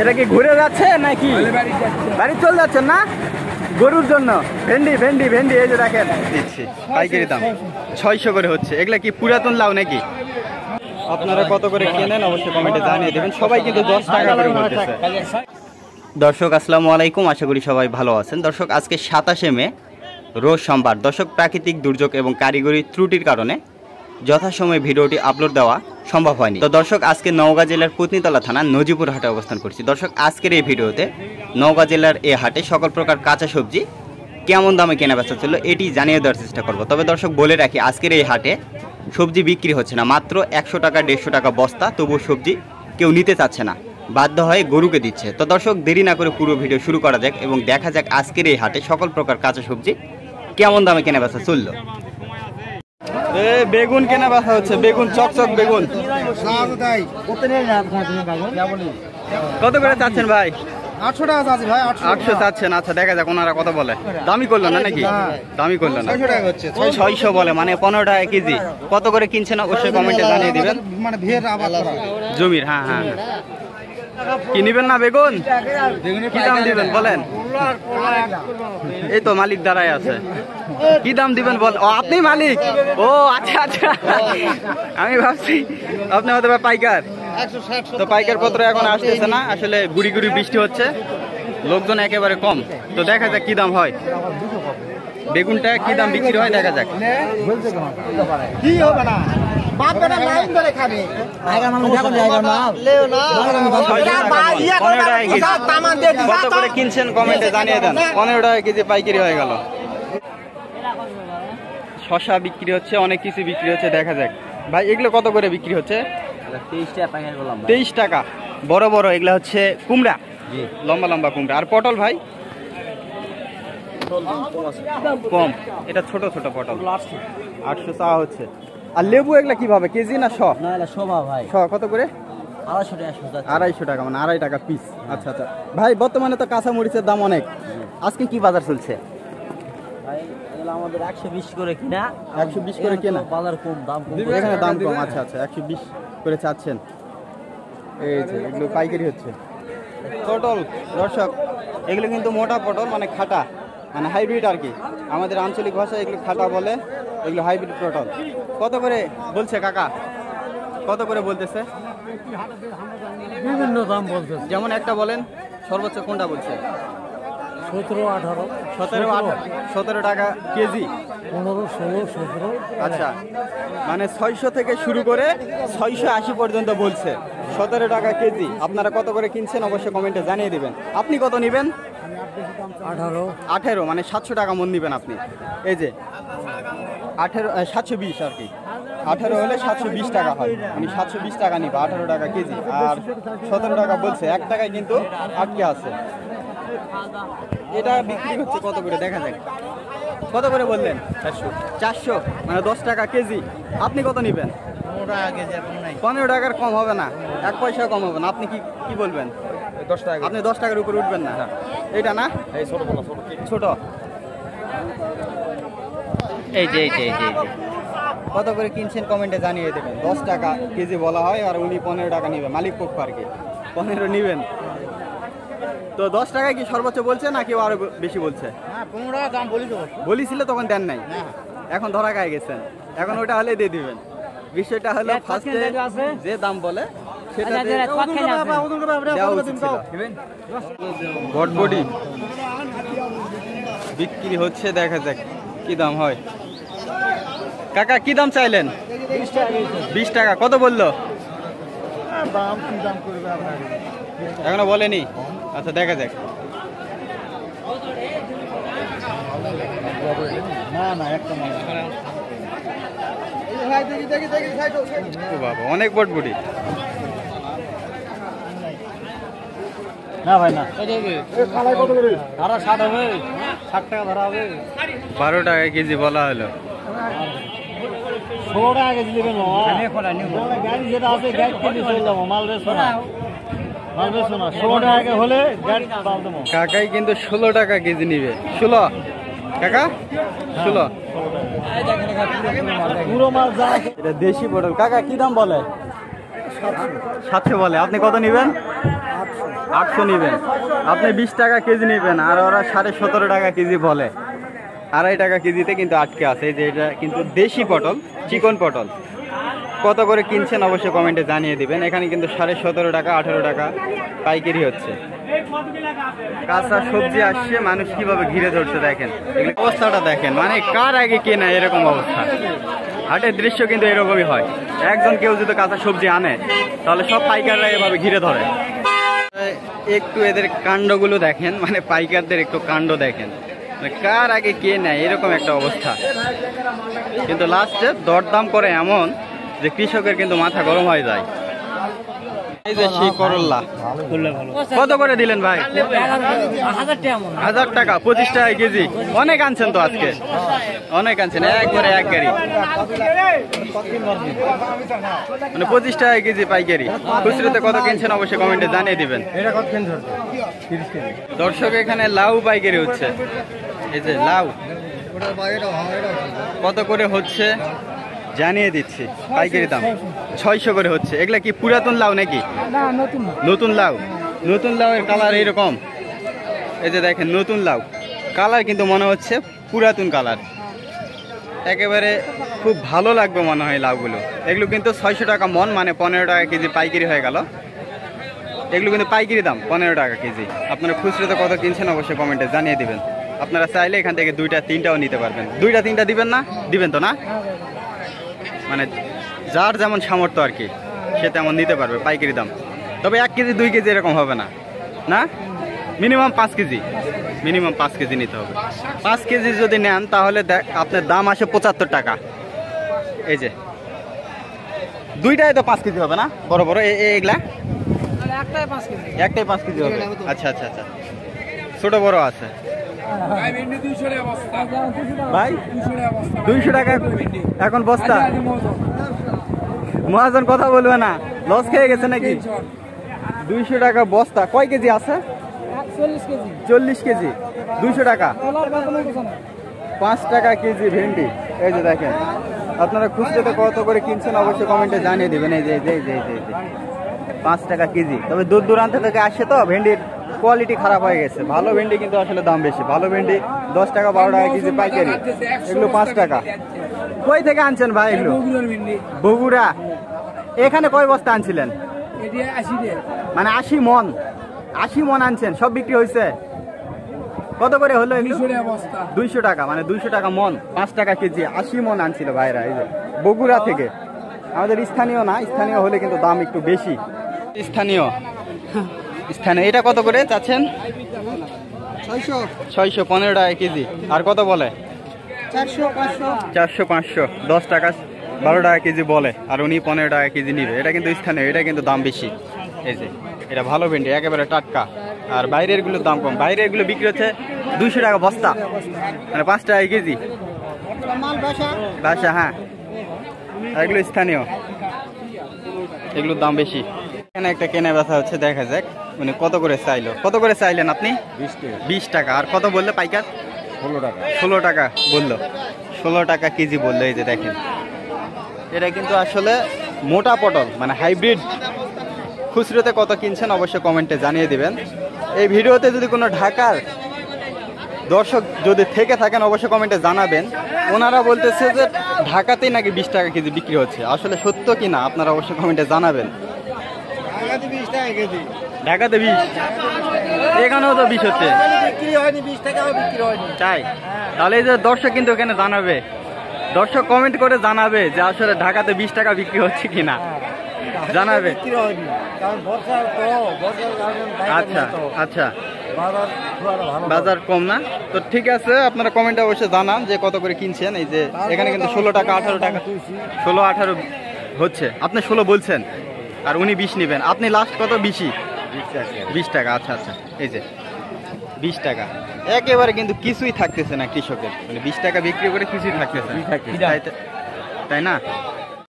এটা কি ঘুরে যাচ্ছে নাকি বাড়ি চলে যাচ্ছেন না? গরুর জন্য ভেন্ডি ভেন্ডি ভেন্ডি এই যে দেখেন দিচ্ছি পাইকারি দাম 600 করে হচ্ছে। এগুলা কি পুরাতন লাউ নাকি? আপনারা কত করে কেনেন অবশ্যই কমেন্টে জানিয়ে দেবেন। সবাই কিন্তু 10 টাকা করে বলতেছে। দর্শক আসসালামু আলাইকুম, আশা করি সবাই ভালো আছেন। দর্শক আজকে 27শে মে রোজ সোমবার। দর্শক প্রাকৃতিক দুর্যোগ এবং কারিগরি ত্রুটির কারণে যথাসময়ে ভিডিওটি আপলোড দেওয়া সম্ভব হয়নি। তো দর্শক আজকে নওগাঁ জেলার পত্নীতলা থানা নজিপুর হাটে অবস্থান করছি। দর্শক আজকের এই ভিডিওতে নওগাঁ জেলার এই হাটে সকল প্রকার কাঁচা সবজি কেমন দামে কেনা বেচা ছিল এটি জানিয়ে দেওয়ার চেষ্টা করব। তবে দর্শক বলে রাখি, আজকের এই হাটে সবজি বিক্রি হচ্ছে না, মাত্র 100 টাকা 150 টাকা বস্তা। তবু সবজি কেউ নিতে চাচ্ছে না, বাধ্য হয়ে গরুকে দিচ্ছে। তো দর্শক দেরি না করে পুরো ভিডিও শুরু করা যাক এবং দেখা যাক আজকের এই হাটে সকল প্রকার কাঁচা সবজি কেমন দামে কেনা বেচা চললো। বেগুন কেনা বেচা হচ্ছে, বেগুন চকচক বেগুন কত করে চাচ্ছেন ভাই? 800 টাকা চাচ্ছি ভাই। 800 চাচ্ছেন? আচ্ছা দেখা যাক ওনারা কত বলে। দামি করলো না নাকি? দামি করলো না, 600 টাকা হচ্ছে। 600 বলে, মানে 15 টাকা কেজি। কত করে কিনছেন অবশ্যই কমেন্টে জানিয়ে দিবেন। মানে ভের আবাদ করা জমির। হ্যাঁ হ্যাঁ, কি নিবেন না বেগুন? কি দাম দিবেন বলেন? এই তো মালিক দাঁড়ায় আছে, কি দাম দিবেন বল? ও আপনি মালিক? ও আচ্ছা আচ্ছা, আমি ভাবছি আপনি হয়তো পাইকার। তো পাইকার পত্র এখন আসতেছে না, আসলে গুড়ি গুড়ি বৃষ্টি হচ্ছে, লোকজন একেবারে কম। তো দেখা যাক কি দাম হয়, বেগুনটা কি দাম বিক্রি হয় দেখা যাক। কি হবে না বাপ বেটা লাইন ধরে খাবে। কত করে কিনছেন কমেন্টে জানিয়ে দেন। 15 টাকা কেজি পাইকারি হয়ে গেল। শশা বিক্রি হচ্ছে, অনেক কিছু বিক্রি হচ্ছে, দেখা যাক। ভাই এগুলো কত করে বিক্রি হচ্ছে? 23 টাকা। বড় বড় এগুলা হচ্ছে কুমড়া, লম্বা লম্বা কুমড়া। আর পটল ভাই? কম, এটা ছোট ছোট পটল 800 চাওয়া হচ্ছে। আর লেবু এগুলা কিভাবে কেজি না শ? ভাই শ কত করে? 250 টাকা, মানে 2.5 টাকা পিস। আচ্ছা আচ্ছা ভাই, বর্তমানে তো কাঁচা মরিচের দাম অনেক, আজকে কি বাজার চলছে? আমাদের 120 করে কিনা। 120 করে কেনা, বাজার কম, দাম কম, এখানে দাম কম। আচ্ছা আচ্ছা 120 করে চাচ্ছেন। এই যে এগুলো পাইকারি হচ্ছে। পটল দর্শক এগুলো কিন্তু মোটা পটল, মানে খাটা, মানে হাইব্রিড আর কি। আমাদের আঞ্চলিক ভাষায় এগুলো খাটা বলে, এগুলো হাইব্রিড পটল। কত করে বলছে কাকা? কত করে বলতেছে? বিভিন্ন দাম বলতেছে। যেমন একটা বলেন, সর্বোচ্চ কোনটা বলছে? 17 টাকা কেজি। 15, 16, 17। আচ্ছা, মানে 600 থেকে শুরু করে 680 পর্যন্ত বলছে। 17 টাকা কেজি। আপনারা কত করে কিনছেন অবশ্যই কমেন্টে জানিয়ে দিবেন। আপনি কত নেবেন? 18, মানে 700 টাকা মন নেবেন আপনি। এই যে 18, 720 আর কি। 18 হলে 720 টাকা হয়, আমি 720 টাকা নিব, 18 টাকা কেজি। আর 17 টাকা বলছে, 1 টাকায় কিন্তু আটকে আছে। এটা বিক্রি হচ্ছে কত করে দেখা যাক। কত করে বললেন? 400, মানে 10 টাকা কেজি। আপনি কত নেবেন? 15 টাকার কম হবে না, 1 পয়সা কম হবে না। আপনি কি বলবেন? 10 টাকা। আপনি 10 টাকার উপরে উঠবেন না? এটা না, এই ছোট ছোট। এই যে কত করে কিনছেন কমেন্টে জানিয়ে দেবেন। 10 টাকা কেজি বলা হয়, আর উনি 15 টাকা নেবেন, মালিক পক্ষ আর কি। 15 নেবেন। তো 10 টাকায় কি সর্বোচ্চ বলছে না কেউ আরো বেশি বলছে? হ্যাঁ 15 টাকা দাম বলেছিল, তখন দেন নাই, এখন ধরা খায় গেছেন। এখন ওটা হলে দিয়ে দিবেন। বিষয়টা হলো ফার্স্টে যে দাম বলে সেটা বটবডি বিক্রি হচ্ছে, দেখা যাক কি দাম হয়। কাকা কি দাম চাইলেন? 20 টাকা। কত বললো? এখনো বলেনি। আচ্ছা দেখা যাক। বাবা অনেক বটবডি। না ভাই না, 60 হবে, 60 টাকা ধরা হবে। 12 টাকা কেজি বলা হলো। 16 টাকা কেজি নেবেন। গাড়ি যেটা আছে গাড়ি কিনে চলে যাবো, মাল বেচবো না। 16 টাকা হলে গাড়ি পাল দেবো। কাকাই কিন্তু 16 টাকা কেজি নিবে। 16 কাকা, 16 পুরো মাল যা। এটা দেশি পটল। কাকা কি দাম বলে? 700 বলে। আপনি কত নেবেন? 800 নেবেন, আপনি 20 টাকা কেজি নেবেন, আর ওরা 17.5 টাকা কেজি বলে। 2.5 টাকা কেজিতে কিন্তু আটকে আছে। যে এটা কিন্তু দেশি পটল, চিকন পটল। কত করে কিনছেন অবশ্যই কমেন্টে জানিয়ে দিবেন। এখানে কিন্তু 17.5 টাকা 18 টাকা পাইকারি হচ্ছে। কাঁচা সবজি আসছে, মানুষ কিভাবে ঘিরে ধরছে দেখেন, অবস্থাটা দেখেন, মানে কার আগে কে না এরকম অবস্থা। হাটের দৃশ্য কিন্তু এরকমই হয়, একজন কেউ যদি কাঁচা সবজি আনে তাহলে সব পাইকাররা এভাবে ঘিরে ধরে। একটু এদের কাণ্ডগুলো দেখেন, মানে পাইকারদের একটু কাণ্ড দেখেন, কার আগে কে নেয় এরকম একটা অবস্থা। কিন্তু লাস্টে দরদাম করে এমন যে কৃষকের কিন্তু মাথা গরম হয়ে যায়। এই যে সেই করল্লা কত করে দিলেন ভাই? 1000 টাকা, 25 টাকা কেজি। অনেক আনছেন তো আজকে, অনেক আনছেন, একবারে এক গাড়ি, মানে 25 টাকা কেজি পাইকারি। খুচরোতে কত কিনছেন অবশ্যই কমেন্টে জানিয়ে দিবেন। দর্শক এখানে লাউ পাইকারি হচ্ছে, এই যে লাউ কত করে হচ্ছে জানিয়ে দিচ্ছি। পাইকারি দাম 600 করে হচ্ছে। এগুলা কি পুরাতন লাউ নাকি? নতুন লাউ। নতুন লাউয়ের কালার এইরকম, এই যে দেখেন নতুন লাউ কালার কিন্তু মনে হচ্ছে পুরাতন কালার, একেবারে খুব ভালো লাগবে মনে হয় লাউগুলো। এগুলো কিন্তু 600 টাকা মন, মানে 15 টাকা কেজি পাইকারি হয়ে গেল। এগুলো কিন্তু পাইকারি দাম 15 টাকা কেজি। আপনারা খুচরোতে কত কিনছেন অবশ্যই কমেন্টে জানিয়ে দিবেন। আপনারা চাইলে এখান থেকে 2টা 3টাও নিতে পারবেন। 2টা 3টা দিবেন না? দিবেন তো না? মানে যার যেমন সামর্থ্য আর কি, সে তেমন নিতে পারবে পাইকারি দাম। তবে 1 কেজি 2 কেজি এরকম হবে না, না মিনিমাম 5 কেজি, মিনিমাম 5 কেজি নিতে হবে। 5 কেজি যদি নেন তাহলে আপনার দাম আসে 75 টাকা। এই যে 2টাই তো 5 কেজি হবে না? বড় বড় এগুলা একটাই 5 কেজি হবে। আচ্ছা আচ্ছা আচ্ছা, ছোট বড় আছে ভাই। 200 টাকা এখন বস্তা। মহাজন কথা বলবে না, লস খেয়ে গেছে নাকি? 200 টাকা বস্তা। কয় কেজি আছে? 40 কেজি। 200 টাকা। 5 টাকা কেজি ভেন্ডি। এই যে দেখেন, আপনারা খুচরোতে কত করে কিনছেন অবশ্যই কমেন্টে জানিয়ে দিবেন। এই যে 5 টাকা কেজি। তবে দূর দূরান্ত থেকে আসছে তো, ভেন্ডির কোয়ালিটি খারাপ হয়ে গেছে। ভালো ভেন্ডি কিন্তু আসলে দাম বেশি। ভালো ভেন্ডি 10 টাকা 12 টাকা কেজি পাইকারি, এগুলো 5 টাকা। কই থেকে আনছেন ভাই এগুলো? বগুড়া। এখানে কয় বস্তা আনছিলেন? মানে 80 মন। 80 মন আনছেন, সব বিক্রি হয়েছে? কত করে হলো এগুলো? 200 টাকা, মানে 200 টাকা মন, 5 টাকা কেজি। 80 মন আনছিল ভাইরা, এই যে বগুড়া থেকে। আমাদের স্থানীয় না, স্থানীয় হলে কিন্তু দাম একটু বেশি। স্থানীয় স্থানীয় এটা কত করে চাচ্ছেন? 600 15 টাকা কেজি। আর কত বলে? 400 500, 10 টাকা 12 টাকা কেজি বলে, আর উনি 15 টাকা কেজি নিবে। এটা কিন্তু স্থানীয়, এটা কিন্তু দাম বেশি। এই যে এটা ভালো ভেন্ডি, একেবারে টাটকা। আর বাইরের গুলোর দাম কম। বাইরের গুলো বিক্রি হচ্ছে 200 টাকা বস্তা, মানে 5 টাকা কেজি। বাসা, হ্যাঁ। আর এগুলো স্থানীয়, এগুলোর দাম বেশি। এখানে একটা কেনা বেচা হচ্ছে, দেখা যাক মানে কত করে চাইলো। কত করে চাইলেন আপনি? 20 টাকা। আর কত বললো পাইকার? 16 টাকা বললো। 16 টাকা কেজি বললো। এই যে দেখেন, এটা কিন্তু আসলে মোটা পটল, মানে হাইব্রিড। খুচরোতে কত কিনছেন অবশ্যই কমেন্টে জানিয়ে দিবেন। এই ভিডিওতে যদি কোনো ঢাকার দর্শক যদি থেকে থাকেন অবশ্যই কমেন্টে জানাবেন। ওনারা বলতেছে যে ঢাকাতেই নাকি 20 টাকা কেজি বিক্রি হচ্ছে। আসলে সত্য কি না আপনারা অবশ্যই কমেন্টে জানাবেন। ঢাকাতে 20, এখানেও তো 20 হচ্ছে, তাই? তাহলে এই যে দর্শক কিন্তু এখানে জানাবে, দর্শক কমেন্ট করে জানাবে যে আসলে ঢাকাতে 20 টাকা বিক্রি হচ্ছে কিনা, জানাবে। আচ্ছা আচ্ছা, বাজার কম না তো, ঠিক আছে। আপনারা কমেন্টে অবশ্যই জানান যে কত করে কিনছেন। এই যে এখানে কিন্তু 16 টাকা 18 টাকা, 16 18 হচ্ছে। আপনি 16 বলছেন আর উনি 20 নেবেন। আপনি লাস্ট কত? 20 টাকা। আচ্ছা আচ্ছা, এই যে 20 টাকা। একেবারে কিন্তু কিছুই থাকতেছে না কৃষকের, মানে 20 টাকা বিক্রি করে কিছুই থাকতেছে না, তাই না?